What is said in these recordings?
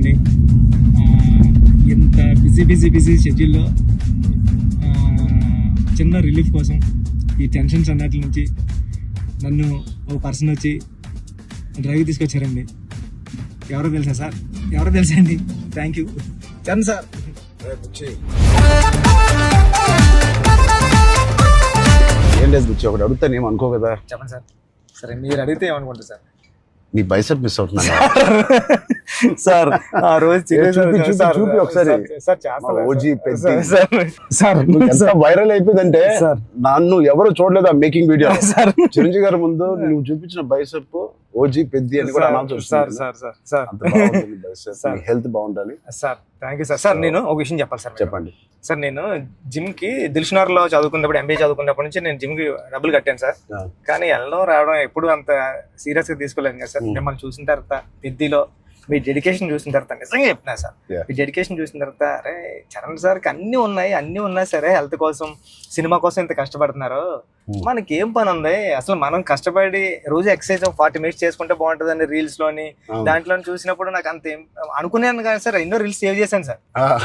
అండి. ఇంత బిజీ షెడ్యూల్లో చిన్న రిలీఫ్ కోసం ఈ టెన్షన్స్ అన్నట్ల నుంచి నన్ను ఒక పర్సన్ వచ్చి డ్రైవ్ తీసుకొచ్చారండి. ఎవరో తెలుసా అండి. Thank you Charan sir. ఏం లేదు బుచ్చి, ఒకటి అడుగుతాను ఏం అనుకో కదా. చెప్పండి సార్. సరే మీరు అడిగితే ఏమనుకుంటారు సార్? నీ బైసెప్ మిస్ అవుతున్నా సార్. ఆ రోజు చూపి ఒకసారి. వైరల్ అయిపోయిందంటే నన్ను ఎవరు చూడలేదు ఆ మేకింగ్ వీడియో. చిరంజీవి గారి ముందు నువ్వు చూపించిన బైసెప్ ఓజీ పెద్ది అని కూడా అనౌన్స్ చేస్తున్నారు. హెల్త్ బాగుండాలి sir. Thank you sir. Sir నేను ఒక విషయం చెప్పాలి సార్. చెప్పండి సార్. నేను జిమ్ కి దిల్షునగర్లో చదువుకున్నప్పుడు, ఎంబీఏ చదువుకున్నప్పటి నుంచి నేను జిమ్ కి డబ్బులు కట్టాను సార్. కానీ వెళ్ళడం రావడం ఎప్పుడు అంత సీరియస్ గా తీసుకోలేదు కదా సార్. మిమ్మల్ని చూసిన తర్వాత పెద్దిలో మీ డెడికేషన్ చూసిన తర్వాత నిజంగా చెప్తున్నా సార్, మీ డెడికేషన్ చూసిన తర్వాత అరే చరణ్ సార్కి అన్నీ ఉన్నాయి సరే, హెల్త్ కోసం సినిమా కోసం ఇంత కష్టపడుతున్నారు, మనకి ఏం పని ఉంది అసలు? మనం కష్టపడి రోజు ఎక్సర్సైజ్ 40 minutes చేసుకుంటే బాగుంటుందండి రీల్స్ లోని దాంట్లో చూసినప్పుడు నాకు అంత అనుకున్నాను కానీ సార్, ఎన్నో రీల్స్ సేవ్ చేశాను సార్,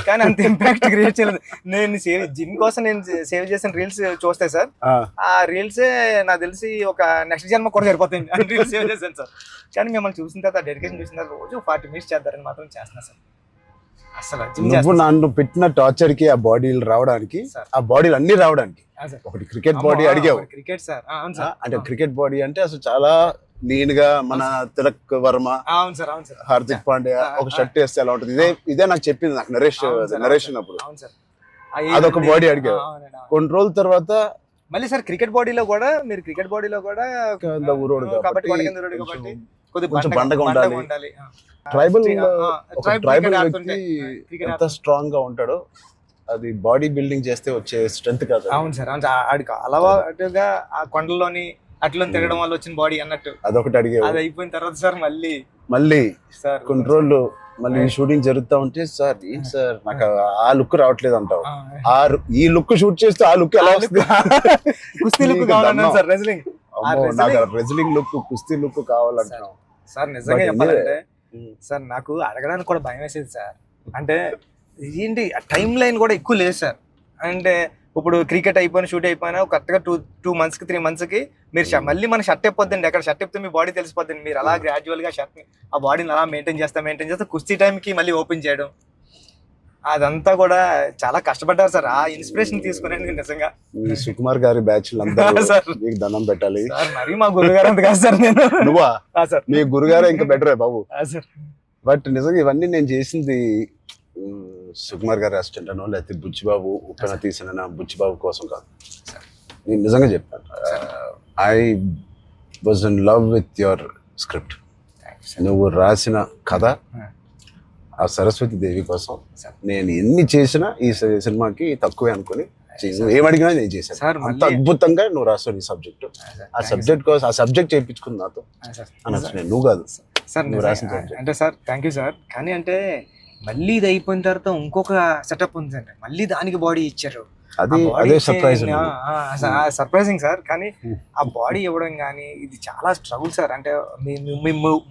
కానీ అంత ఇంపాక్ట్ క్రియేట్ చేయలేదు. నేను జిమ్ కోసం నేను సేవ్ చేసిన రీల్స్ చూస్తే సార్, ఆ రీల్స్ నాకు తెలిసి ఒక నెక్స్ట్ జన్మ కూడా సరిపోతుంది రీల్స్ సేవ్ చేశాను సార్. కానీ మిమ్మల్ని చూసిన తర్వాత డెడికేషన్ చూసిన తర్వాత రోజు 40 minutes చేద్దారని మాత్రం చేస్తున్నా సార్. అసలు నువ్వు నన్ను పెట్టిన టార్చర్ కి ఆ బాడీలు రావడానికి, ఆ బాడీలు అన్ని రావడానికి ఒకటి క్రికెట్ బాడీ అడిగావు. క్రికెట్ సార్ అంటే క్రికెట్ బాడీ అంటే అసలు చాలా లీన్ గా మన తిలక్ వర్మ, హార్దిక్ పాండ్యా ఒక షర్ట్ వేస్తే ఎలా ఉంటుంది, ఇదే నాకు చెప్పింది నాకు నరేషన్ అప్పుడు. అదొక బాడీ అడిగావు. కొన్ని రోజుల తర్వాత మళ్ళీ సార్ క్రికెట్ బాడీలో కూడా మీరు కొంచెం బండగా ఉండాలి. ట్రైబల్ వ్యక్తి ఎంత స్ట్రాంగ్ గా ఉంటాడో అది బాడీ బిల్డింగ్ చేస్తే వచ్చే స్ట్రెంత్ కాదు. అవును సార్. ఆడికి అలవాటుగా ఆ కొండలోని అట్లా తిరగడం వల్ల వచ్చిన బాడీ అన్నట్టు అదొకటి అడిగే. అది అయిపోయిన తర్వాత సార్ మళ్ళీ సార్ కొన్ని రోజులు మళ్ళీ షూటింగ్ జరుగుతా ఉంటే సార్ ఏంటి సార్ నాకు ఆ లుక్ రావట్లేదు అంటావు. ఈ లుక్ షూట్ చేస్తే ఆ లుక్ ఎలా వస్తుంది? కుస్తీ లుక్ కావాలన్నా సార్, రెజ్లింగ్ రెజ్లింగ్ లుక్, కుస్తీ లుక్ కావాలంటున్నావు సార్. నిజంగా చెప్పాలంటే సార్ నాకు అడగడానికి కూడా భయం వేసేది సార్. అంటే ఏంటి టైం లైన్ కూడా ఎక్కువ లేదు సార్. అంటే ఇప్పుడు క్రికెట్ అయిపోయినా షూట్ అయిపోయినా కరెక్ట్గా 2 months కి 3 months కి మీరు మళ్ళీ మన షర్ట్ అయిపోద్దండి. అక్కడ షర్ట్ అయిపోతే మీ బాడీ తెలిసిపోద్దండి. మీరు అలా గ్రాడ్యువల్ గా షర్ట్ ఆ బాడీని అలా మెయింటైన్ చేస్తే కుస్తీ టైంకి మళ్ళీ ఓపెన్ చేయడం, అదంతా కూడా చాలా కష్టపడ్డారు సార్. ఆ ఇన్స్పిరేషన్ తీసుకునేందుకు నిజంగా సుకుమార్ గారి బ్యాచ్ మీకు దండం పెట్టాలి సార్. మరి మా గురుగారు అంత కాదు సార్. నేను నువ్వా సార్? మీ గురుగారు ఇంకా బెటరే బాబు. బట్ నిజంగా ఇవన్నీ నేను చేసింది సుకుమార్ గారి అసిస్టెంట్ అనో లేకపోతే బుచ్చిబాబు ఉప్పెన తీసిన బుచ్చిబాబు కోసం కాదు. నేను నిజంగా చెప్పాను, I was in love with your script. నువ్వు రాసిన కథ ఆ సరస్వతి దేవి కోసం నేను ఎన్ని చేసినా ఈ సినిమాకి తక్కువే అనుకుని ఏమడిగినా నేను చేశాను. అంత అద్భుతంగా నువ్వు రాస్తావు నీ సబ్జెక్ట్. ఆ సబ్జెక్ట్ కోసం ఆ సబ్జెక్ట్ చేయించుకుంది నాతో అనొచ్చు. నేను నువ్వు కాదు సార్ నువ్వు రాసిన అంటే సార్. Thank you sir. కానీ అంటే మళ్ళీ ఇది అయిపోయిన తర్వాత ఇంకొక సెటప్ ఉందండి, మళ్ళీ దానికి బాడీ ఇచ్చారు. Surprising sir. కానీ ఆ బాడీ ఇవ్వడం కానీ ఇది చాలా స్ట్రగుల్ సార్. అంటే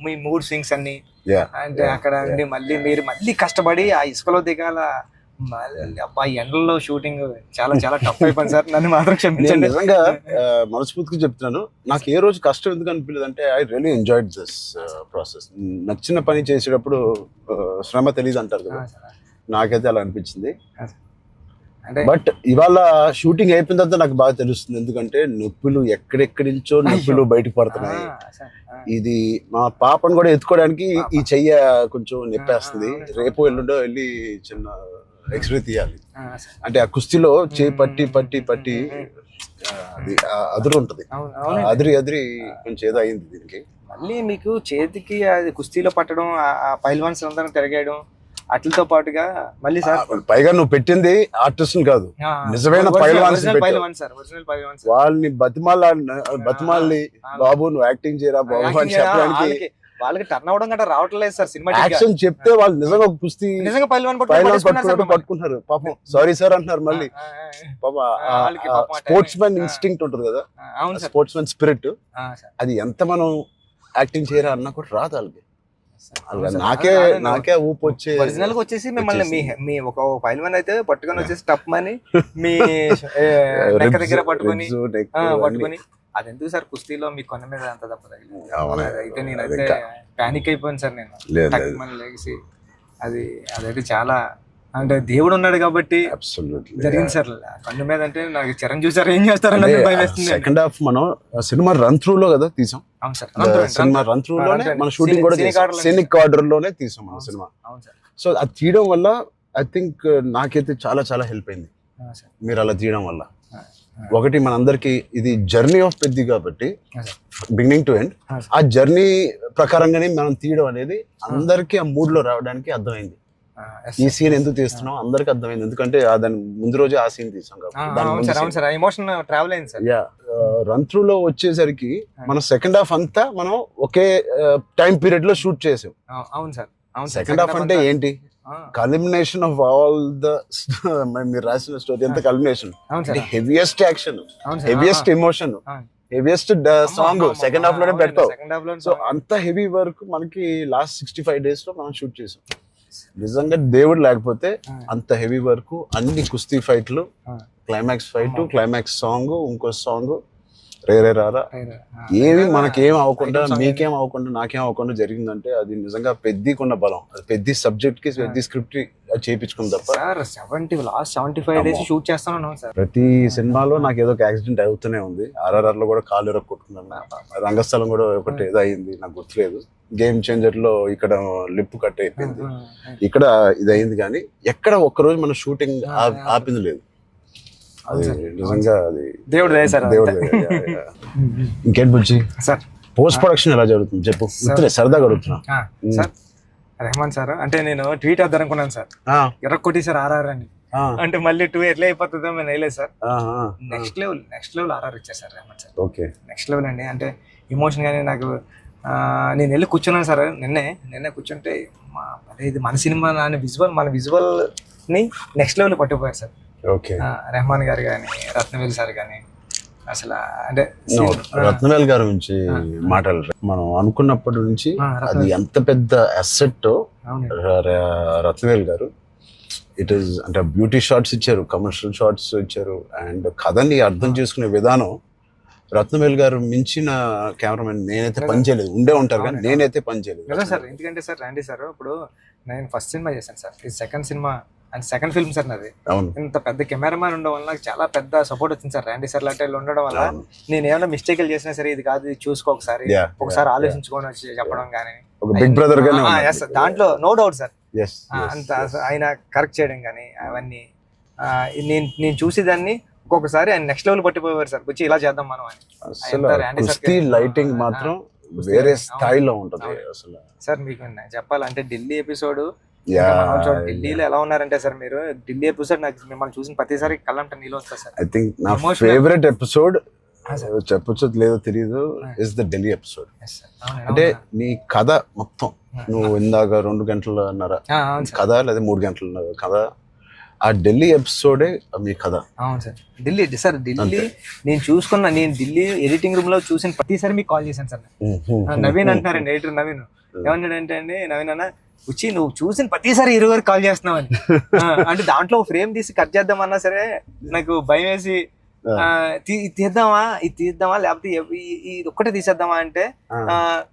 మీ మూడ్ స్వింగ్స్ అన్ని అంటే అక్కడ మళ్ళీ మీరు మళ్ళీ కష్టపడి ఆ ఇసుకలో దిగాల, అబ్బాయి ఎండల్లో షూటింగ్ చాలా చాలా టఫ్ అయిపోయింది సార్. నన్ను మాత్రం క్షమించండి. నిజంగా మనస్ఫూర్తిగా చెప్తున్నాను, నాకు ఏ రోజు కష్టం ఎందుకు అనిపించలేదు అంటే I really enjoyed this process. నచ్చిన పని చేసేటప్పుడు శ్రమ తెలియదు అంటారు కదా, నాకైతే అలా అనిపించింది. బట్ ఇవాళ షూటింగ్ అయిపోయిన తర్వాత నాకు బాగా తెలుస్తుంది, ఎందుకంటే నొప్పులు ఎక్కడెక్కడి నుంచో నొప్పులు బయటకు పడుతున్నాయి. ఇది మా పాపను కూడా ఎత్తుకోవడానికి ఈ చెయ్య కొంచెం నొప్పేస్తుంది. రేపు ఎల్లుండో వెళ్ళి చిన్న ఎక్స్రే తీయాలి. అంటే ఆ కుస్తీలో చేయి పట్టి పట్టి పట్టి అది అదురు ఉంటది, అదిరి కొంచెం ఏదో అయింది దీనికి. మళ్ళీ మీకు చేతికి అది కుస్తీలో పట్టడం, ఆ పైల్వాన్స్ అందరం తిరగేయడం అట్లతో పాటుగా మళ్ళీ సార్ పైగా నువ్వు పెట్టింది ఆర్టిస్ట్ కాదు, నిజమైన పైల్వాన్స్. వాళ్ళని బతిమాలి బాబు నువ్వు యాక్టింగ్ చేయరా బాబు అని చెప్పడానికి వాళ్ళకి టర్న్ అవడం గట్రా రావట్లేదు సార్. సినిమా యాక్షన్ చెప్తే వాళ్ళు నిజంగా కుస్తీ నిజంగా పైల్వాన్ పట్టుకుంటున్నారు. పాపం సారీ సార్ అంటున్నారు. మళ్ళీ స్పోర్ట్స్ మ్యాన్ ఇన్స్టింక్ట్ ఉంటుంది కదా, స్పోర్ట్స్ మ్యాన్ స్పిరిట్, అది ఎంత మనం యాక్టింగ్ చేయరా అన్నా కూడా రాదు వాళ్ళకి. అలా నాకే ఊపు వచ్చే ఒరిజినల్ గా వచ్చేసి మిమ్మల్ని మీ ఒక ఫైల్ మ్యాన్ అయితే పట్టుకొని వచ్చేసి టప్ మని మీ నెక్క దగ్గర పట్టుకొని అదెందుకు సార్ కుస్తీలో మీ కొన్న మీద అంత తప్పదు అయితే నేనైతే పానిక్ అయిపోయాను సార్ నేను లేచి అదైతే చాలా అంటే దేవుడు ఉన్నాడు కాబట్టి జరిగింది సార్ కన్ను మీద అంటే నాకు చిరంజీవి సార్ ఏం చేస్తారని భయం వేస్తుంది. సెకండ్ హాఫ్ మనం సినిమా రన్ త్రూ లో కదా తీసాం. సినిమా రన్ త్రూ లోనే మన షూటింగ్ కూడా సీనిక్ ఆర్డర్ లోనే తీసాం మన సినిమా. సో అది తీయడం వల్ల ఐ థింక్ నాకైతే చాలా చాలా హెల్ప్ అయింది మీరు అలా తీయడం వల్ల. ఒకటి మనందరికి ఇది జర్నీ ఆఫ్ పెద్ది కాబట్టి బిగినింగ్ టు ఎండ్ ఆ జర్నీ ప్రకారంగానే మనం తీయడం అనేది అందరికి ఆ మూడ్ లో రావడానికి అర్థమైంది. ఈ సీన్ ఎందుకు తీస్తున్నాం అందరికి అర్థమైంది, ఎందుకంటే దాని ముందు రోజే ఆ సీన్ తీసాం కాబట్టి. రన్ త్రూ లో వచ్చేసరికి మన సెకండ్ హాఫ్ అంతా మనం ఒకే టైం పీరియడ్ లో షూట్ చేసాం. సెకండ్ హాఫ్ అంటే ఏంటి, కల్మినేషన్ ఆఫ్ ఆల్ ద మీరు రాసిన స్టోరీ అంతా culmination, heaviest action, heaviest emotion, heaviest song second half లోనే పెడతాం. సో అంత హెవీ వర్క్ మనకి లాస్ట్ 65 days లో మనం షూట్ చేసాం. నిజంగా దేవుడు లేకపోతే అంత హెవీ వర్క్, అన్ని కుస్తీ ఫైట్లు, క్లైమాక్స్ ఫైట్, క్లైమాక్స్ సాంగ్, ఇంకో సాంగ్ రేరే రారా ఏమి మనకేం అవ్వకుండా మీకేం అవ్వకుండా నాకేం అవ్వకుండా జరిగిందంటే అది నిజంగా పెద్దకున్న బలం. అది పెద్ద సబ్జెక్ట్ కి పెద్ద స్క్రిప్ట్ చేయించుకుంది తప్ప. లాస్ట్ 75 days షూట్ చేస్తాను సార్. ప్రతి సినిమాలో నాకు ఏదో ఒక యాక్సిడెంట్ అవుతూనే ఉంది. RRR లో కూడా కాలు ఎరక్కొట్టుకున్నాను, రంగస్థలం కూడా ఒకటి ఏదో అయింది నాకు గుర్తులేదు. గేమ్ చేంజర్ లో ఇక్కడ లిప్ కట్ అయిపోయింది, ఇక్కడ ఇది అయింది. కానీ ఎక్కడ ఒక్కరోజు మన షూటింగ్ ఆపింది లేదు. అది నిజంగా అది దేవుడు. ఇంకేంటి బుజ్జి సార్ పోస్ట్ ప్రొడక్షన్ ఎలా జరుగుతుంది చెప్పు, సరదాగా అడుగుతున్నా. సార్ రెహమాన్ సార్ అంటే నేను ట్వీట్ వద్దాం అనుకున్నాను సార్, ఎర్రకొట్టి సార్ RRR అని, అంటే మళ్ళీ 2 ఎట్లా అయిపోతుందో నేను వేయలేదు సార్. నెక్స్ట్ లెవెల్ RRR ఇచ్చారు sir Rahman sir. Okay next level అండి. అంటే ఎమోషన్ గానీ నాకు నేను వెళ్ళి కూర్చున్నాను సార్. నిన్నే కూర్చుంటే ఇది మన సినిమా మన విజువల్ ని నెక్స్ట్ లెవెల్ పట్టుకుపోయారు సార్. ఓకే రెహమాన్ గారు కానీ, రత్నవేల్ సార్ కానీ, అసలు అంటే రత్నవేల్ గారి నుంచి మాట్లాడరు. మనం అనుకున్నప్పటి నుంచి అది ఎంత పెద్ద అసెట్ రత్నవేల్ గారు. ఇట్ ఈస్ అంటే బ్యూటీ షాట్స్ ఇచ్చారు, కమర్షియల్ షాట్స్ ఇచ్చారు, అండ్ కథని అర్థం చేసుకునే విధానం. రత్నవేల్ గారు మించిన కెమెరామెన్ నేనైతే పని చేయలేదు. ఉండే ఉంటారు కానీ నేనైతే పని చేయలేదు సార్. ఎందుకంటే సార్ రండి సార్, ఇప్పుడు నేను ఫస్ట్ సినిమా చేశాను సార్, ఇది second cinema and second film sir నాది. ఇంత పెద్ద కెమెరామ్యాన్ ఉండడం వల్ల నాకు చాలా పెద్ద సపోర్ట్ వచ్చింది సార్. ర్యాండీ సార్ లాంటి ఉండడం వల్ల నేను ఏమైనా మిస్టేక్లు చేసినా సరే ఇది కాదు, ఇది చూసుకో ఒకసారి ఆలోచించుకొని వచ్చి చెప్పడం కానీ, దాంట్లో నో డౌట్ సార్. అంత ఆయన కరెక్ట్ చేయడం కానీ అవన్నీ నేను చూసి దాన్ని ఒక్కొక్కసారి ఆయన నెక్స్ట్ లెవెల్ పట్టిపోయారు సార్. వచ్చి ఇలా చేద్దాం మనం అని. లైటింగ్ మాత్రం వేరే స్థాయిలో ఉంటుంది అసలు. సార్ మీకు చెప్పాలంటే ఢిల్లీ ఎపిసోడ్ ఢిల్లీలో ఎలా ఉన్నారంటే సార్, మీరు ఢిల్లీ ఎపిసోడ్ నాకు మిమ్మల్ని చూసిన ప్రతిసారి కళ్ళంట నీళ్ళు వస్తుంది సార్. ఐ థింక్ నా ఫేవరెట్ ఎపిసోడ్ చెప్పొచ్చు లేదో తెలియదు ఇస్ ద ఢిల్లీ ఎపిసోడ్. అంటే నీ కథ మొత్తం నువ్వు ఇందాక 2 గంటలన్నర కథ లేదా 3 గంటల కథ, ఆ ఢిల్లీ ఎపిసోడే మీ కథ. అవును సార్. ఢిల్లీ నేను ఢిల్లీ ఎడిటింగ్ రూమ్ లో చూసిన ప్రతిసారి మీకు కాల్ చేశాను సార్. నవీన్ అంటారండి, ఎడిటర్ నవీన్. ఏమన్నాడంటే అండి, నవీన్ అన్న వచ్చి నువ్వు చూసిన ప్రతిసారి 20 కాల్ చేస్తున్నావు అని. అంటే దాంట్లో ఫ్రేమ్ తీసి కట్ చేద్దామన్నా సరే నాకు భయం వేసి ఇది తీద్దామా లేకపోతే ఇది ఒక్కటే తీసేద్దామా అంటే,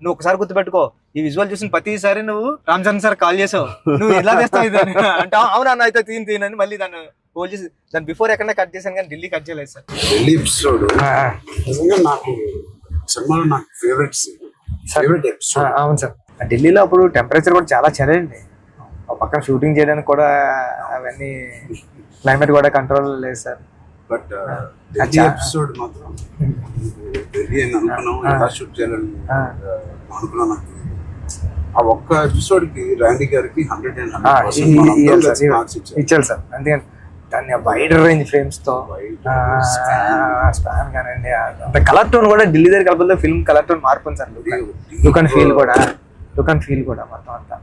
నువ్వు ఒకసారి గుర్తుపెట్టుకో, ఈ విజువల్ చూసిన ప్రతిసారి నువ్వు రామ్ చరణ్ సార్ కాల్ చేసావు, నువ్వు ఎలా చేస్తావు ఇది అంటే అవునా అయితే తీనని మళ్ళీ దాన్ని హోల్డ్ చేసి దాని బిఫోర్ ఎక్కడ కట్ చేశాను కానీ ఢిల్లీ కట్ చేయలేదు సార్. ఢిల్లీ ఎపిసోడ్ నాకు సినిమాలో నాకు ఫేవరెట్ ఎపిసోడ్. అవును సార్. ఢిల్లీలో అప్పుడు టెంపరేచర్ కూడా చాలా చలండి, పక్కన షూటింగ్ చేయడానికి కూడా అవన్నీ క్లైమేట్ కూడా కంట్రోల్ లేదు సార్. బట్ ఎపిసోడ్ మాత్రం ఢిల్లీ అని అనుకున్నాం, ఎలా షూట్ చేయాలని అనుకున్నాను. ఆ ఒక్క ఎపిసోడ్ కి ర్యాండీ గారికి 100% మార్క్స్ ఇచ్చారు సార్. అందుకని దాన్ని వైడ్ రేంజ్ ఫ్రేమ్స్ తో స్పాన్ కానండి, అంత కలర్ టోన్ కూడా ఢిల్లీ దగ్గర కలిపితే ఫిల్మ్ కలర్ టోన్ మార్పు సార్. లుక్ అండ్ ఫీల్ కూడా మొత్తం అంతా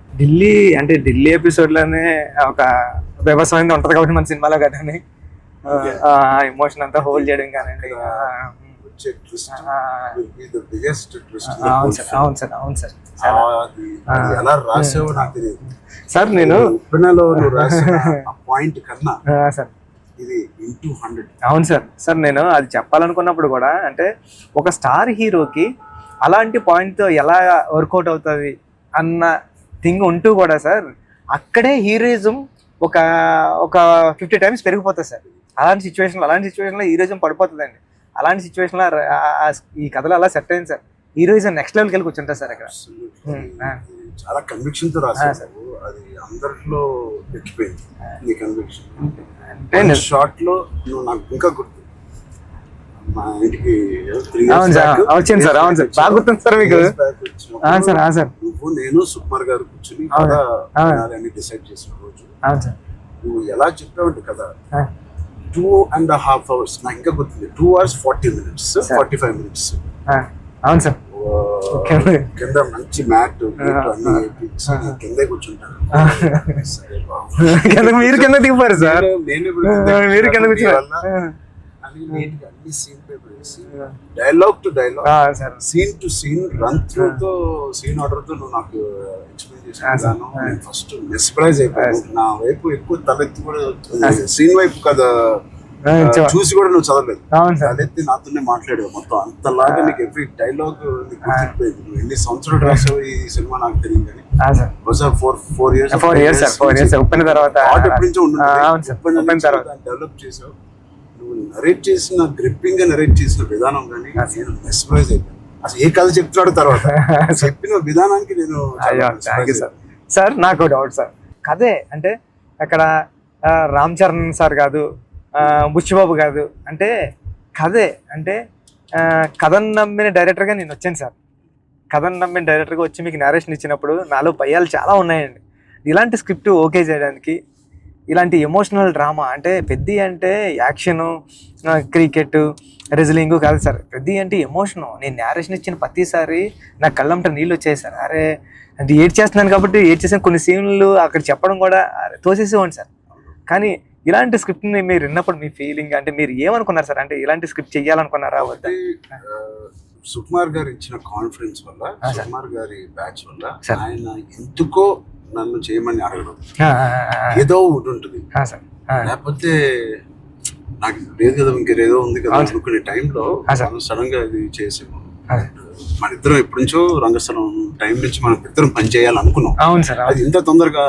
ఢిల్లీ ఎపిసోడ్ లోనే ఒక వ్యవసాయం ఉంటది కాబట్టి మన సినిమాలో కానీ ఎమోషన్ అంతా హోల్డ్ చేయడం కానండి. వచ్చే ట్విస్ట్ ఆ, will be the biggest twist in the అవును whole సార్ film. అవును సార్ అవును సార్ అది ఎలా రాసావో నాకు తెలియదు. సార్ నేను ఉప్పెనలో నువ్వు రాసిన ఆ పాయింట్ కన్నా సార్ ఇది ఇంటూ 100. అవును సార్. సార్ నేను అది చెప్పాలనుకున్నప్పుడు కూడా అంటే ఒక స్టార్ హీరోకి అలాంటి పాయింట్తో ఎలా వర్కౌట్ అవుతుంది అన్న థింగ్ ఉంటూ కూడా సార్ అక్కడే హీరోయిజం ఒక ఒక 50 times పెరిగిపోతుంది సార్. అలాంటి సిచ్యువేషన్లో హీరోయిజం పడిపోతుందండి. అలాంటి సిచ్యువేషన్లో ఈ కథలో అలా సెట్ అయింది సార్. హీరోయిజం నెక్స్ట్ లెవెల్కి వెళ్ళి కూర్చుంటారు సార్ ఇక్కడ. చాలా కన్విక్షన్ తో రాసావు. అది అందరిలో ఎక్కిపోయింది నీ కన్విక్షన్. అంటే షార్ట్ లో నువ్వు నాకు ఇంకా గుర్తు, మా ఇంటికి 3 years అవును సార్ back వచ్చింది సార్. అవును సార్ బాగా గుర్తుంది సార్ మీకు. 3 years back వచ్చినప్పుడు సార్ సార్ నువ్వు నేను సుకుమార్ గారు కూర్చుని కథ వినాలని డిసైడ్ చేసిన రోజు అవును సార్. నువ్వు ఎలా చెప్పావంటే కదా 2.5 hours నాకు ఇంకా గుర్తుంది. 2 hours 40 minutes 45 minutes. అవును సార్. కింద మంచి మ్యాట్ అన్ని వేయించి కిందే కూర్చుంటాను. సరే బాబు మీరు కింద దిగిపోయారు సార్. మీరు కింద కూర్చున్నారు. అన్ని సీన్ పేపర్ వేసి dialogue to dialogue scene to scene run through తో సీన్ ఆర్డర్ తో నువ్వు నాకు ఎక్స్ప్లెయిన్ చేసాను. నేను ఫస్ట్ మెస్ప్రైజ్ అయిపోయాను. నా వైపు ఎక్కువ తలెత్తి కూడా సీన్ వైపు కదా చూసి కూడా నువ్వు చదవలేదు. తలెత్తి నాతోనే మాట్లాడావు మొత్తం. అంతలాగా నీకు ఎవ్రీ డైలాగ్ నీకు గుర్తిపోయింది. నువ్వు ఎన్ని సంవత్సరాలు రాసావు ఈ సినిమా నాకు తెలియదు కానీ ఫోర్ ఇయర్స్ ఉప్పిన తర్వాత ఎప్పటి నుంచో డెవలప్ చేసావు. నువ్వు నరేట్ చేసిన గ్రిప్పింగ్ గా నరేట్ చేసిన విధానం కానీ నేను మెస్ప్రైజ్ అయిపోయాను. అసలు ఏ కథ చెప్తున్నాడు తర్వాత చెప్పిన విధానానికి నేను సార్. నాకు డౌట్ సార్, కథే అంటే అక్కడ రామ్ చరణ్ సార్ కాదు, బుచ్చిబాబు కాదు, అంటే కథే అంటే కథను నమ్మిన డైరెక్టర్గా నేను వచ్చాను సార్. కథను నమ్మిన డైరెక్టర్గా వచ్చి మీకు నేరేషన్ ఇచ్చినప్పుడు నాలో భయాలు చాలా ఉన్నాయండి. ఇలాంటి స్క్రిప్ట్ ఓకే చేయడానికి, ఇలాంటి ఎమోషనల్ డ్రామా అంటే పెద్ద అంటే యాక్షను, క్రికెట్, రెజ్లింగ్ కాదు సార్. పెద్ద అంటే ఎమోషను. నేను నేరేషన్ ఇచ్చిన ప్రతిసారి నా కళ్ళంట నీళ్ళు వచ్చాయి సార్. అరే అంటే ఏడ్ చేస్తున్నాను కాబట్టి ఏడ్ చేసిన కొన్ని సీన్లు అక్కడ చెప్పడం కూడా తోసేసేవాడి సార్. కానీ ఇలాంటి స్క్రిప్ట్ని మీరు విన్నప్పుడు మీ ఫీలింగ్ అంటే మీరు ఏమనుకున్నారు సార్? అంటే ఇలాంటి స్క్రిప్ట్ చెయ్యాలనుకున్నారా వద్దా? సుకుమార్ గారు ఇచ్చిన కాన్ఫిడెన్స్ వల్ల, సుకుమార్ గారి బ్యాచ్ వల్ల ఆయన ఎందుకో నన్ను చేయమని అడగడం ఏదో ఒకటి ఉంటుంది. లేకపోతే నాకు లేదు కదా ఇంకేదో ఉంది కదా అనుకునే టైంలో సడన్ గా ఇది చేసాము. మన ఇద్దరం ఎప్పటి నుంచో రంగస్థలం టైం నుంచి మనం ఇద్దరం పని చేయాలనుకున్నాం. అది ఇంత తొందరగా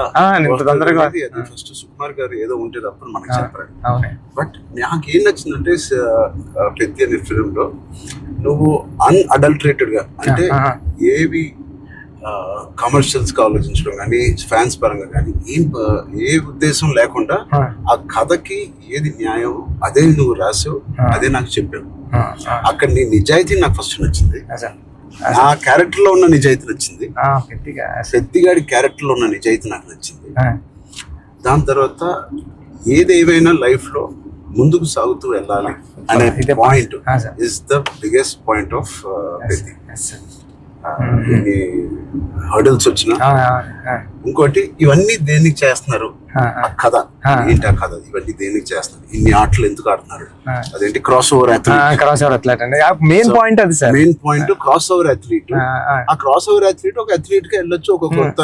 ఫస్ట్ సుకుమార్ గారు ఏదో ఉంటే అప్పుడు మనకు చెప్పారు. బట్ నాకు ఏం నచ్చిందంటే పెద్ద అనే ఫిలిం లో నువ్వు అన్అడల్టరేటెడ్ గా అంటే ఏవి కమర్షియల్స్ గా ఆలోచించడం కానీ ఫ్యాన్స్ పరంగా కానీ ఏ ఉద్దేశం లేకుండా ఆ కథకి ఏది న్యాయం అదే నువ్వు రాసావు, అదే నాకు చెప్పావు. అక్కడ నీ నిజాయితీ నాకు ఫస్ట్ నచ్చింది. నా క్యారెక్టర్ లో ఉన్న నిజాయితీ నచ్చింది. పెద్దిగాడి క్యారెక్టర్ లో ఉన్న నిజాయితీ నాకు నచ్చింది. దాని తర్వాత ఏదేమైనా లైఫ్ లో ముందుకు సాగుతూ వెళ్ళాలి అనే point is the biggest point of Peddi. Hurdles వచ్చినా ఇంకోటి ఇవన్నీ దేనికి చేస్తున్నారు, ఆ కథ ఏంటి, ఆ కథ ఇవన్నీ దేనికి చేస్తున్నారు, ఇన్ని ఆటలు ఎందుకు ఆడుతున్నారు, అదేంటి cross over athlete. Main point అది sir. Main point cross over athlete. ఆ క్రాస్ ఓవర్ అథ్లీట్ ఒక అథ్లీట్ గా వెళ్ళొచ్చు, ఒక కొంత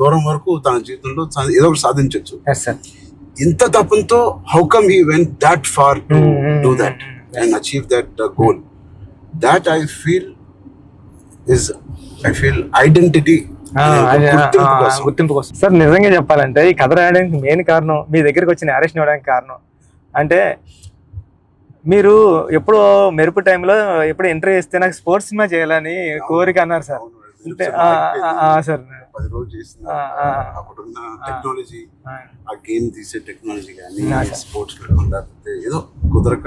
దూరం వరకు తన జీవితంలో ఏదో ఒకటి సాధించవచ్చు. ఇంత తపంతో how come he went that far to do that and achieve that goal. That I feel identity, గుర్తింపు కోసం. సార్ నిజంగా చెప్పాలంటే ఈ కథ రాయడానికి మెయిన్ కారణం, మీ దగ్గరికి వచ్చి నేరేషన్ ఇవ్వడానికి కారణం అంటే మీరు ఎప్పుడు మెరుపు టైంలో ఎప్పుడు ఎంట్రీ చేస్తే నాకు స్పోర్ట్స్ సినిమా చేయాలని కోరిక అన్నారు సార్. అంటే సార్ టెక్నాలజీ, ఆ గేమ్ తీసే టెక్నాలజీ కానీ స్పోర్ట్స్ ఏదో కుదరక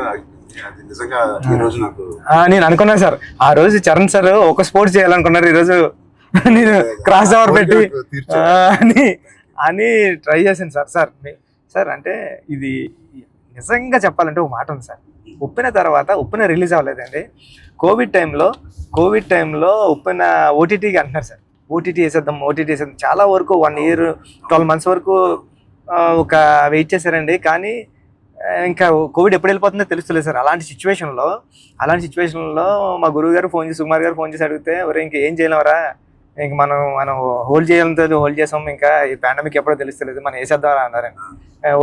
అది నిజంగా ఈ రోజు నాకు నేను అనుకున్నాను సార్. ఆ రోజు చరణ్ సార్ ఒక స్పోర్ట్స్ చేయాలనుకున్నారు, ఈ రోజు నేను క్రాస్ ఓవర్ పెట్టి అని ట్రై చేశాను సార్. సార్ అంటే ఇది నిజంగా చెప్పాలంటే ఒక మాట ఉంది సార్. ఉప్పిన రిలీజ్ అవ్వలేదండి. కోవిడ్ టైంలో ఉప్పిన ఓటీటీకి అంటున్నారు సార్. ఓటీటీ వేసేద్దాం చాలా వరకు 1 year 12 months వరకు ఒక వెయిట్ చేశారండి. కానీ ఇంకా కోవిడ్ ఎప్పుడు వెళ్ళిపోతుందో తెలుస్తలేదు సార్. అలాంటి సిచ్యువేషన్లో మా గురువు గారు ఫోన్ చేసి, సుకుమార్ గారు ఫోన్ చేసి అడిగితే, ఒరే ఇంక ఏం చేయలేవరా, ఇంక మనం హోల్డ్ చేసాం, ఇంకా ఈ పాండమిక్ ఎప్పుడో తెలుస్తలేదు, మనం వేసేద్దామరా అన్నారండి.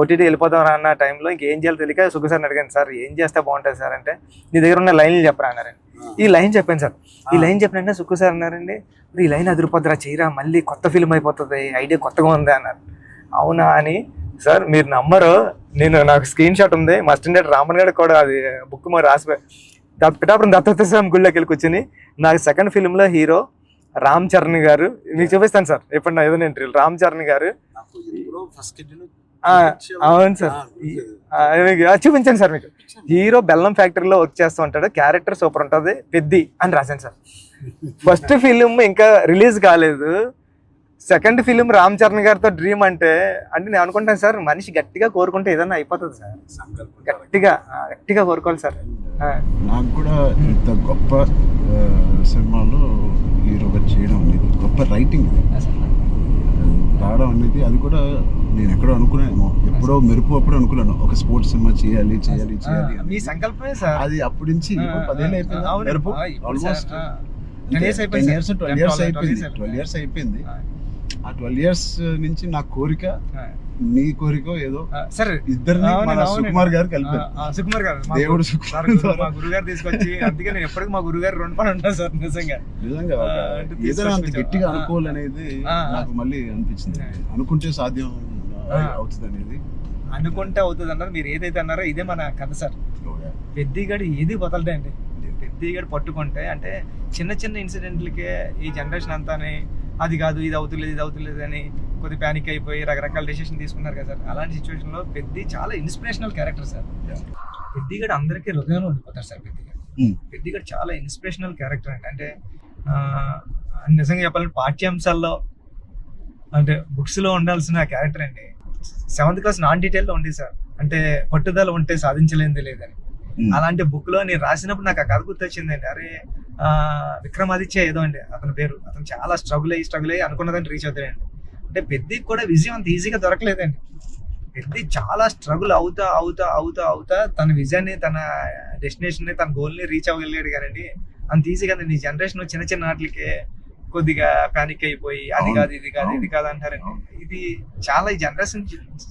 ఓటీటీ వెళ్ళిపోదాం అన్న టైంలో ఇంకేం చేయాలో తెలియక సుఖ సార్ని అడిగాను, సార్ ఏం చేస్తే బాగుంటుంది సార్ అంటే, నీ దగ్గర ఉన్న లైన్లు చెప్పరా అన్నారండి. ఈ లైన్ చెప్పాను సార్. ఈ లైన్ చెప్పినంటే సుఖ సార్ అన్నారండి, ఈ లైన్ అదిరిపోద్దురా, చేయరా, మళ్ళీ కొత్త ఫిల్మ్ అయిపోతుంది, ఐడియా కొత్తగా ఉంది అన్నారు. అవునా అని సార్ మీరు నమ్మరు, నాకు స్క్రీన్ షాట్ ఉంది, మా అసిస్టెంట్ రామన్ గారు కూడా అది బుక్ మరి రాసిపోయి పిఠాపురం దత్తాత్రేయ స్వామి గుళ్ళోకి వెళ్ళి కూర్చొని, నాకు సెకండ్ ఫిల్మ్లో హీరో రామ్ చరణ్ గారు, మీకు చూపిస్తాను సార్ ఎప్పుడు నా ఏదైనా ఇంటర్వ్యూ, రామ్ చరణ్ గారు. అవును సార్, చూపించాను సార్ మీకు. హీరో బెల్లం ఫ్యాక్టరీలో వర్క్ చేస్తూ ఉంటాడు, క్యారెక్టర్ సూపర్ ఉంటుంది, పెద్ది అని రాశాను సార్. ఫస్ట్ ఫిలిం ఇంకా రిలీజ్ కాలేదు, సెకండ్ ఫిలిం రామ్ చరణ్ గారితో డ్రీమ్ అంటే నేను అనుకుంటాను సార్, మనిషి గట్టిగా కోరుకుంటే ఏదైనా అయిపోతుంది సార్, గట్టిగా కోరుకోవాలి సార్. నాకు కూడా ఇంత గొప్ప సినిమాలో హీరోగా చేయడం అనేది గొప్ప రైటింగ్ రావడం అనేది, అది కూడా నేను ఎక్కడో అనుకున్నాను, ఎప్పుడో మెరుపు అప్పుడు అనుకున్నాను ఒక స్పోర్ట్స్ సినిమా చేయాలి మీ సంకల్పమే సార్ అది. అప్పటి నుంచి 10 ఏళ్ళు అయిపోయింది మెరుపు, ఆల్మోస్ట్ 12 years అయిపోయింది. ఆ 12 years నుంచి నా కోరిక, నీ కోరిక ఏదో సరే ఇద్దరిని సుకుమార్ గారు కలిపారు. సుకుమార్ గారు దేవుడు మా గురుగారు తీసుకొచ్చి, అందుకే నేను ఎప్పటికీ మా గురుగారు 2 పని ఉంటాను సార్. నిజంగా ఏదైనా అంత గట్టిగా అనుకోవాలనేది నాకు మళ్ళీ అనిపించింది. అనుకుంటే సాధ్యం అవుతుంది అనేది, అనుకుంటే అవుతుంది అన్నారు. మీరు ఏదైతే అన్నారో ఇదే మన కథ సార్. పెద్దిగడు ఏది వదలడే అండి, పెద్దిగడు పట్టుకుంటే అంటే చిన్న చిన్న ఇన్సిడెంట్లకే ఈ జనరేషన్ అంతానే అది కాదు, ఇది అవుతులేదు అని కొద్ది ప్యానిక్ అయిపోయి రకరకాల డెసిషన్ తీసుకున్నారు కదా సార్. అలాంటి సిచ్యువేషన్ లో పెద్ది చాలా ఇన్స్పిరేషనల్ క్యారెక్టర్ సార్. పెద్దిగడు అందరికీ హృదయంలో ఉండిపోతారు సార్. పెద్దిగడు చాలా ఇన్స్పిరేషనల్ క్యారెక్టర్ అండి. అంటే నిజంగా చెప్పాలంటే పాఠ్యాంశాల్లో అంటే బుక్స్ లో ఉండాల్సిన క్యారెక్టర్ అండి. 7th class నాన్ డీటెయిల్ లో ఉంది సార్. అంటే పట్టుదల ఉంటే సాధించలేనిది లేదని. అలాంటి బుక్ లో నేను రాసినప్పుడు నాకు ఆ కథ గుర్తొచ్చిందండి. అరే విక్రమాదిత్య ఏదో అండి అతని పేరు. అతను చాలా స్ట్రగుల్ అయ్యి అనుకున్నదాన్ని రీచ్ అవుతాడండి. అంటే పెద్దికి కూడా విజయం అంత ఈజీగా దొరకలేదండి. పెద్ది చాలా స్ట్రగుల్ అవుతా తన విజయాన్ని, తన డెస్టినేషన్ ని, తన గోల్ ని రీచ్ అవ్వగలిగాడు. కానీ అంత ఈజీగా ఈ జనరేషన్ చిన్న చిన్న వాటికి కొద్దిగా ప్యానిక్ అయిపోయి అది కాదు ఇది కాదు అంటారండి. ఇది చాలా ఈ జనరేషన్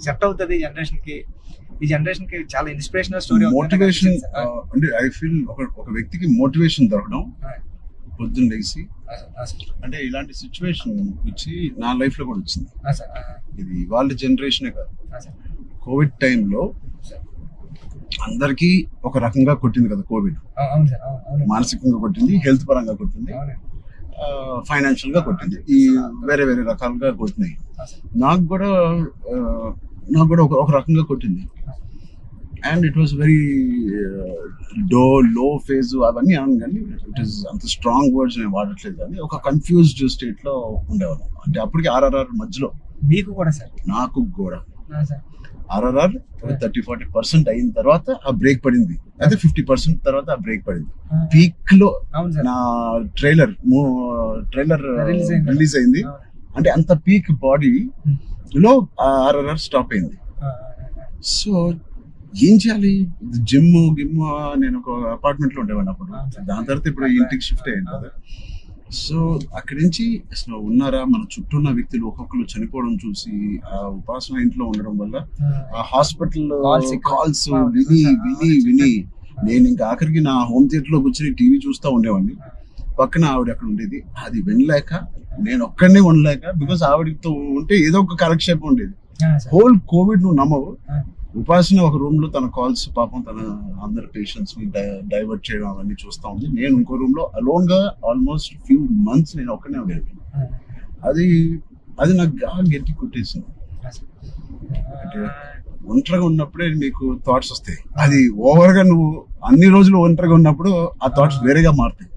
సెట్ అవుతుంది. ఈ జనరేషన్ కి చాలా ఇన్స్పిరేషనల్ స్టోరీ. మోటివేషన్ అంటే ఐ ఫీల్ ఒక వ్యక్తికి మోటివేషన్ దొరకడం పొద్దున్న లేచి, అంటే ఇలాంటి సిచ్యువేషన్ వచ్చి నా లైఫ్ లో కూడా వచ్చింది. ఇది వాళ్ళ జనరేషనే కాదు, కోవిడ్ టైంలో అందరికీ ఒక రకంగా కొట్టింది కదా కోవిడ్. మానసికంగా కొట్టింది, హెల్త్ పరంగా కొట్టింది, ఫైనాన్షియల్ గా కొట్టింది, ఈ వేరే రకాలుగా కొట్టినాయి. నాకు కూడా ఒక రకంగా కొట్టింది. And it was very low phase అవన్నీ అన్నాను, కానీ ఇట్ ఈస్ అంత స్ట్రాంగ్ వర్డ్స్ నేను వాడట్లేదు. కానీ ఒక కన్ఫ్యూజ్డ్ స్టేట్ లో ఉండేవాళ్ళం. అంటే అప్పటికి RRR మధ్యలో మీకు కూడా సార్, నాకు కూడా RRR 30-40% అయిన తర్వాత ఆ బ్రేక్ పడింది. అయితే 50% తర్వాత ఆ బ్రేక్ పడింది. పీక్ లో నా ట్రైలర్ రిలీజ్ అయింది. అంటే అంత పీక్ బాడీ లో RRR స్టాప్ అయింది. సో ఏం చేయాలి, జిమ్ నేను ఒక అపార్ట్మెంట్ లో ఉండేవాడిని అప్పుడు. దాని తర్వాత ఇప్పుడు ఇంటికి షిఫ్ట్ అయ్యాను కదా. సో అక్కడి నుంచి అసలు ఉన్నారా, మన చుట్టూ ఉన్న వ్యక్తులు ఒక్కొక్కరు చనిపోవడం చూసి ఆ ఉపాసన ఇంట్లో ఉండడం వల్ల ఆ హాస్పిటల్ కాల్స్ విని నేను ఇంకా ఆఖరికి నా హోమ్ థియేటర్ లో కూర్చొని టీవీ చూస్తూ ఉండేవాడిని. పక్కన ఆవిడ అక్కడ ఉండేది, అది వినలేక నేను ఒక్కడనే ఉండలేక, బికాస్ ఆవిడతో ఉంటే ఏదో ఒక కాలక్షేపం ఉండేది. హోల్ కోవిడ్ నువ్వు నమ్మవు, ఉపాసన ఒక రూమ్ లో తన కాల్స్ పాపం తన అందరు పేషెంట్స్ ని డైవర్ట్ చేయడం అవన్నీ చూస్తా ఉంది. నేను ఇంకో రూమ్ లో అలోన్ గా ఆల్మోస్ట్ ఫ్యూ మంత్స్ నేను ఒక్కనే ఉండేది. అది నాకు గట్టి కొట్టేసింది. అంటే ఒంటరిగా ఉన్నప్పుడే మీకు థాట్స్ వస్తాయి. అది ఓవర్ గా నువ్వు అన్ని రోజులు ఒంటరిగా ఉన్నప్పుడు ఆ థాట్స్ వేరేగా మారుతాయి.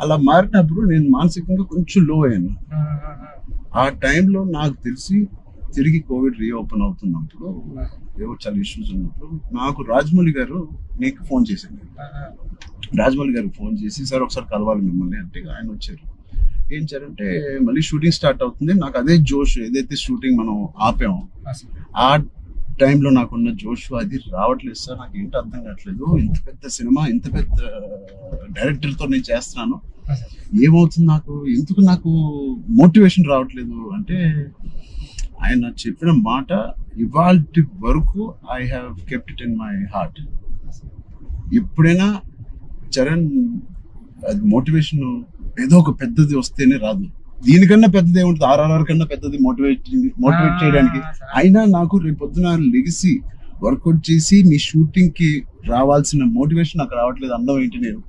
అలా మారినప్పుడు నేను మానసికంగా కొంచెం లో అయ్యాను. ఆ టైంలో నాకు తెలిసి తిరిగి కోవిడ్ రీఓపెన్ అవుతున్నప్పుడు, ఏవో చాలా ఇష్యూస్ ఉన్నప్పుడు నాకు రాజమౌళి గారు నీకు ఫోన్ చేశాను. రాజమౌళి గారికి ఫోన్ చేసి, సార్ ఒకసారి కలవాలి మిమ్మల్ని అంటే ఆయన వచ్చారు. ఏం చేయాలంటే మళ్ళీ షూటింగ్ స్టార్ట్ అవుతుంది. నాకు అదే జోష్, ఏదైతే షూటింగ్ మనం ఆపామో ఆ టైంలో నాకున్న జోష్ అది రావట్లేదు సార్. నాకు ఏంటో అర్థం కావట్లేదు. ఇంత పెద్ద సినిమా, ఇంత పెద్ద డైరెక్టర్తో నేను చేస్తున్నాను, ఏమవుతుంది నాకు, ఎందుకు నాకు మోటివేషన్ రావట్లేదు అంటే ఆయన చెప్పిన మాట ఇవాల్టి వరకు I have kept it in my heart. ఎప్పుడైనా చరణ్ అది మోటివేషన్ ఏదో ఒక పెద్దది వస్తేనే రాదు, దీనికన్నా పెద్దది ఏముంటుంది, RRR కన్నా పెద్దది మోటివేట్ చేయడానికి. అయినా నాకు రేపు పొద్దున లెగిసి వర్కౌట్ చేసి మీ షూటింగ్ కి రావాల్సిన మోటివేషన్ నాకు రావట్లేదు. అందం ఏంటి నేను.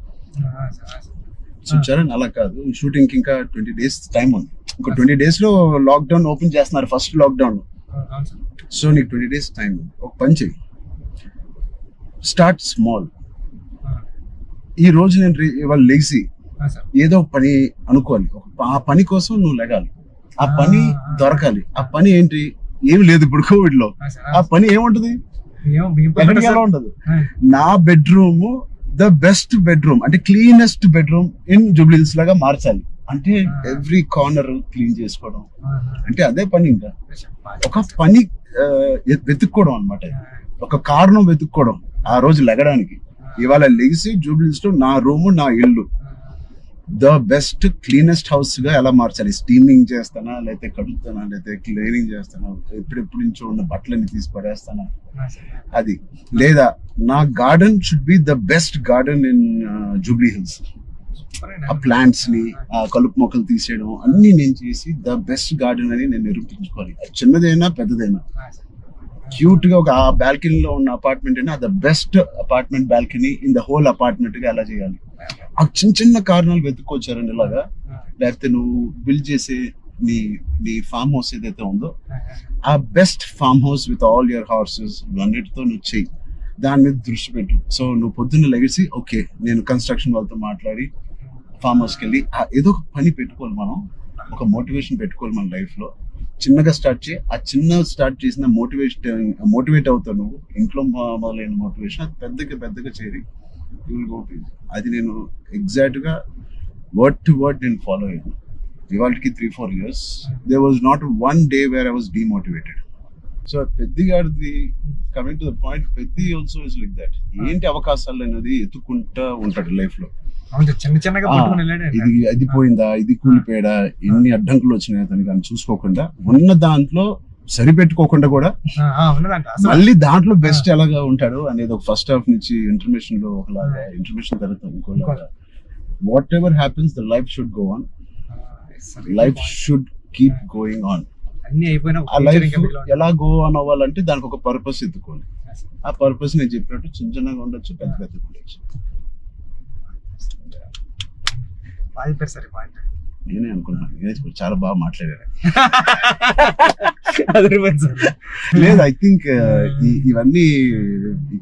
సో చరణ్ అలా కాదు, షూటింగ్ కి ఇంకా 20 days టైం ఉంది. ఇంకా 20 days లో లాక్డౌన్ ఓపెన్ చేస్తున్నారు, ఫస్ట్ లాక్డౌన్. సో నీకు 20 days టైం ఉంది. ఒక పని చెయ్యి, స్టార్ట్ స్మాల్. ఈ రోజు నేను ఇవాళ లెగిసి ఏదో పని అనుకోవాలి, ఆ పని కోసం నువ్వు లెగాలి, ఆ పని దొరకాలి. ఆ పని ఏంటి, ఏమి లేదు ఇప్పుడు కోవిడ్ లో. ఆ పని ఏముంటది, ఎలా ఉండదు. నా బెడ్రూమ్ ద బెస్ట్ బెడ్రూమ్ అంటే క్లీనెస్ట్ బెడ్రూమ్ ఇన్ జూబ్లీహిల్స్ లాగా మార్చాలి అంటే ఎవ్రీ కార్నర్ క్లీన్ చేసుకోవడం అంటే అదే పని. ఇంకా ఒక పని వెతుక్కోవడం అనమాట, ఒక కారణం వెతుక్కోవడం ఆ రోజు లెగడానికి. ఇవాళ లెగిసి జూబ్లీహిల్స్ లో నా రూము, నా ఇల్లు ద బెస్ట్ క్లీనెస్ట్ హౌస్ గా ఎలా మార్చాలి. స్టీమింగ్ చేస్తానా, లేకపోతే కడుగుతానా, లేకపోతే క్లీనింగ్ చేస్తానా, ఎప్పుడెప్పుడు నుంచో ఉన్న బట్టలని తీసి పడేస్తానా, అది లేదా నా garden should be the best garden in Jubilee hills. ఆ ప్లాంట్స్ ని, ఆ కలుపు మొక్కలు తీసేయడం అన్ని నేను చేసి ద బెస్ట్ గార్డెన్ అని నేను నిరూపించుకోవాలి. అది చిన్నదైనా పెద్దదైనా. క్యూట్ గా ఒక ఆ బాల్కనీలో ఉన్న అపార్ట్మెంట్ అయినా the best apartment balcony in the whole apartment గా ఎలా చేయాలి. ఆ చిన్న చిన్న కారణాలు వెతుక్కొచ్చారండి ఇలాగా. లేకపోతే నువ్వు బిల్డ్ చేసే నీ ఫామ్ హౌస్ ఏదైతే ఉందో ఆ best farm house with all your horses అన్నిటితో నువ్వు చెయ్యి, దాని మీద దృష్టి పెట్టు. సో నువ్వు పొద్దున్న లెగిసి ఓకే నేను కన్స్ట్రక్షన్ వాళ్ళతో మాట్లాడి ఫామ్ హౌస్కి వెళ్ళి ఏదో ఒక పని పెట్టుకోవాలి, మనం ఒక మోటివేషన్ పెట్టుకోవాలి మన లైఫ్ లో. చిన్నగా స్టార్ట్ చేయి, ఆ చిన్న స్టార్ట్ చేసిన మోటివేట్ అవుతావు నువ్వు. ఇంట్లో మొదలైన మోటివేషన్ అది పెద్దగా చేరి యూ విల్ గో టు. అది నేను ఎగ్జాక్ట్ గా వర్డ్ టు వర్డ్ నేను ఫాలో అయ్యాను. ఇవాళకి 3-4 years there was not one day where I was demotivated. So Peddi గారిది coming to the point, Peddi also is like that. ఏంటి అవకాశాలు అనేది ఎత్తుకుంటా ఉంటాడు లైఫ్ లో. ఇది పోయిందా, ఇది కూలిపోయాడా, ఎన్ని అడ్డంకులు వచ్చినాయి అతనికి అని చూసుకోకుండా ఉన్న దాంట్లో సరిపెట్టుకోకుండా కూడా మళ్ళీ దాంట్లో బెస్ట్ ఎలాగా ఉంటాడు అనేది ఒక ఫస్ట్ హాఫ్ నుంచి ఇంటర్మిషన్ లో ఒకలాగా, ఇంటర్మిషన్ తర్వాత ఇంకోలాగా. Whatever happens the life should go on, life should keep going on. ఆ లైఫ్ ఎలా గో ఆన్ అవ్వాలంటే దానికి ఒక పర్పస్ ఎత్తుకోవాలి. ఆ పర్పస్ నేను చెప్పినట్టు చిన్న చిన్నగా ఉండొచ్చు, పెద్ద పెద్దగా ఉండొచ్చు. నేనే అనుకున్నాను చాలా బాగా మాట్లాడారు. లేదు, ఐ థింక్ ఇవన్నీ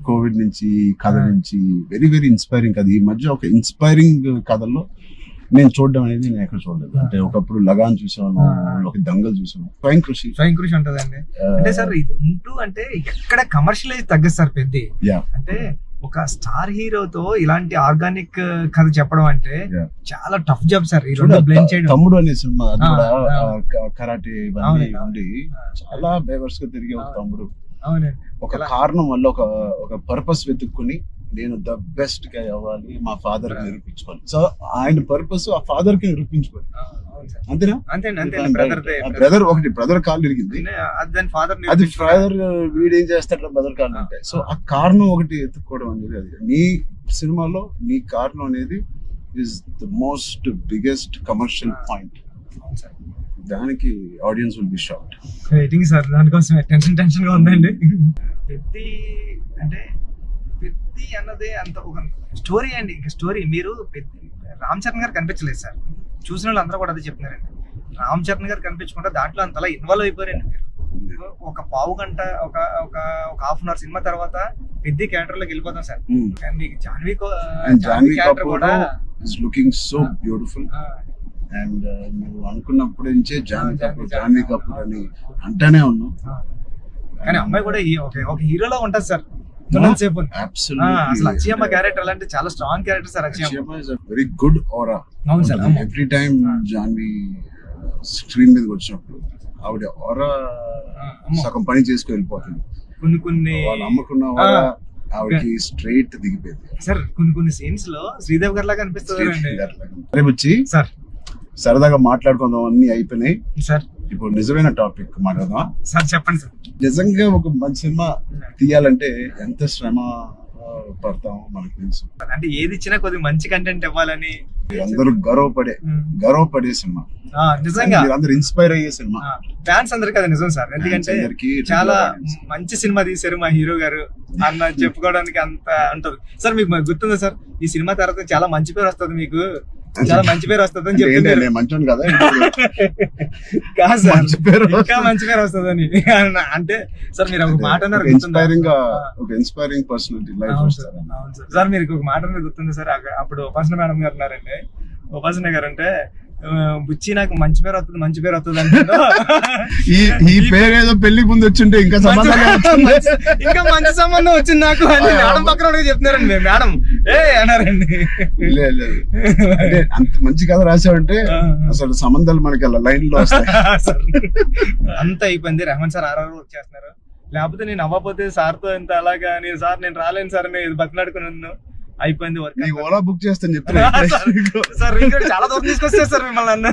కోవిడ్ నుంచి కథ నుంచి వెరీ వెరీ ఇన్స్పైరింగ్ కథ. ఈ మధ్య ఒక ఇన్స్పైరింగ్ కథల్లో నేను చూడడం అనేది నేను ఎక్కడ చూడలేదు. అంటే ఒకప్పుడు లగాన్ చూసాను, ఒక దంగల్ చూసాను, స్వయం కృషి ఉంటదండి. అంటే సార్ ఇది ఉంటూ అంటే ఎక్కడ కమర్షియలైజ్ తగ్గదు సార్ పెద్ద. అంటే ఒక స్టార్ హీరోతో ఇలాంటి ఆర్గానిక్ కథ చెప్పడం అంటే చాలా టఫ్ జాబ్ సార్. ఈ రెండు బ్లెండ్ చేయడం. తమ్ముడు అనే సినిమా కరాటే ఇవన్నీ ఉండి చాలా బేవర్స్ గా తిరిగే ఒక తమ్ముడు ఒక కారణం వల్ల ఒక పర్పస్ వెతుక్కుని నేను ద బెస్ట్ గా అవ్వాలి, మా ఫాదర్ కి నిరూపించుకోవాలి. సో ఆయన పర్పస్ ఆ ఫాదర్ కి నిరూపించుకోవాలి, అంతేనా? బ్రదర్ కాళ్ళు ఇరిగింది, అది ఫాదర్ వీడేం చేస్తాడు బ్రదర్ కాళ్ళు అంటే. సో ఆ కారణం ఒకటి ఎత్తుక్కోవడం అనేది, అది నీ సినిమాలో నీ కారణం అనేది is the most biggest commercial point. దానికి audience will be shocked. Waiting sir, దానికోసం టెన్షన్ గా ఉందండి. పెద్ది అంటే పెద్ది అన్నదే అంత ఒక స్టోరీ అండి. ఇంకా స్టోరీ మీరు రామ్ చరణ్ గారు కనిపించలేదు సార్. చూసిన వాళ్ళు అందరూ కూడా అదే చెప్తున్నారండి. రామ్ చరణ్ గారు కనిపించకుండా దాంట్లో అంతలా ఇన్వాల్వ్ అయిపోయారండి మీరు. ఒక పావు గంట ఒక హాఫ్ అన్ అవర్ సినిమా తర్వాత పెద్ద క్యారెక్టర్ లోకి వెళ్ళిపోతాం సార్. మీకు జాన్వీ క్యారెక్టర్ కూడా is looking so beautiful. And నువ్వు అనుకున్నప్పుడు నుంచే జాన్వీ కపూర్ అని అంటానే ఉన్నావు, కానీ అమ్మాయి కూడా ఒక హీరోలా ఉంటుంది సార్. అక్షయమ్మ క్యారెక్టర్ అంటే చాలా strong character sir. Akshayamma is very good aura. అవును sir, every time Janhvi screen మీదకి వచ్చినప్పుడు ఆవిడ ఆరా సగం పని చేసుకుని వెళ్ళిపోతుంది. కొన్ని వాళ్ళు అమ్ముకున్న వాళ్ళ ఆవిడకి స్ట్రైట్ దిగిపోయింది సార్ కొన్ని సీన్స్ లో శ్రీదేవి గారి లాగా అనిపిస్తుంది అండి. రేపు వచ్చి సార్ సరదాగా మాట్లాడుకుందాం, అన్ని అయిపోయినాయి. సార్ ఇప్పుడు నిజమైన టాపిక్ మాట్లాడదాం. సార్ చెప్పండి సార్. నిజంగా ఒక మంచి సినిమా తీయాలంటే ఎంత శ్రమ పడతాం మనకు తెలుసు. అంటే ఏది ఇచ్చినా కొద్దిగా మంచి కంటెంట్ ఇవ్వాలని అందరూ గర్వపడే సినిమా, నిజంగా అందరూ ఇన్స్పైర్ అయ్యే సినిమా. ఫ్యాన్స్ అందరికి అది నిజం సార్. ఎందుకంటే చాలా మంచి సినిమా తీశారు మా హీరో గారు అన్న చెప్పుకోవడానికి అంత ఉంటది సార్. మీకు గుర్తుందా సార్, ఈ సినిమా తర్వాత చాలా మంచి పేరు వస్తుంది, మీకు చాలా మంచి పేరు వస్తుంది అని చెప్పింది. మంచి కదా కాదు సార్, ఇంకా మంచి పేరు వస్తుందని. అంటే సార్ మీరు ఒక మాట అన్నారు, ఇన్స్పైరింగ్ పర్సనాలిటీ లైఫ్. అవును సార్, మీరు ఒక మాట అన్నారు గుర్తుంది సార్. అప్పుడు ఉపాసన మేడం గారు ఉన్నారండి. ఉపాసన గారు అంటే బుచ్చి నాకు మంచి పేరు వస్తుంది అంటే ఈ పేరు ఏదో పెళ్లికి ముందు వచ్చింటే ఇంకా ఇంకా మంచి సంబంధం వచ్చింది నాకు అని మేడం పక్కన చెప్తున్నారండి. మేడం అన్నారండి. అంత మంచి కథ రాసావంటే అసలు సంబంధాలు మనకి లైన్ లో వస్తాయి. అంత అయిపోయింది. రెహమాన్ సార్ ఆర్ఆర్ వర్క్ చేస్తున్నారు. లేకపోతే నేను అవ్వకపోతే సార్తో ఇంత అలాగా నేను రాలేను సార్ అని బతిలాడుకున్నాను. అయిపోయింది వర్క్. ఓలా బుక్ చేస్తాను చెప్తాను సార్. చాలా దూరం తీసుకొచ్చారు సార్ మిమ్మల్ని.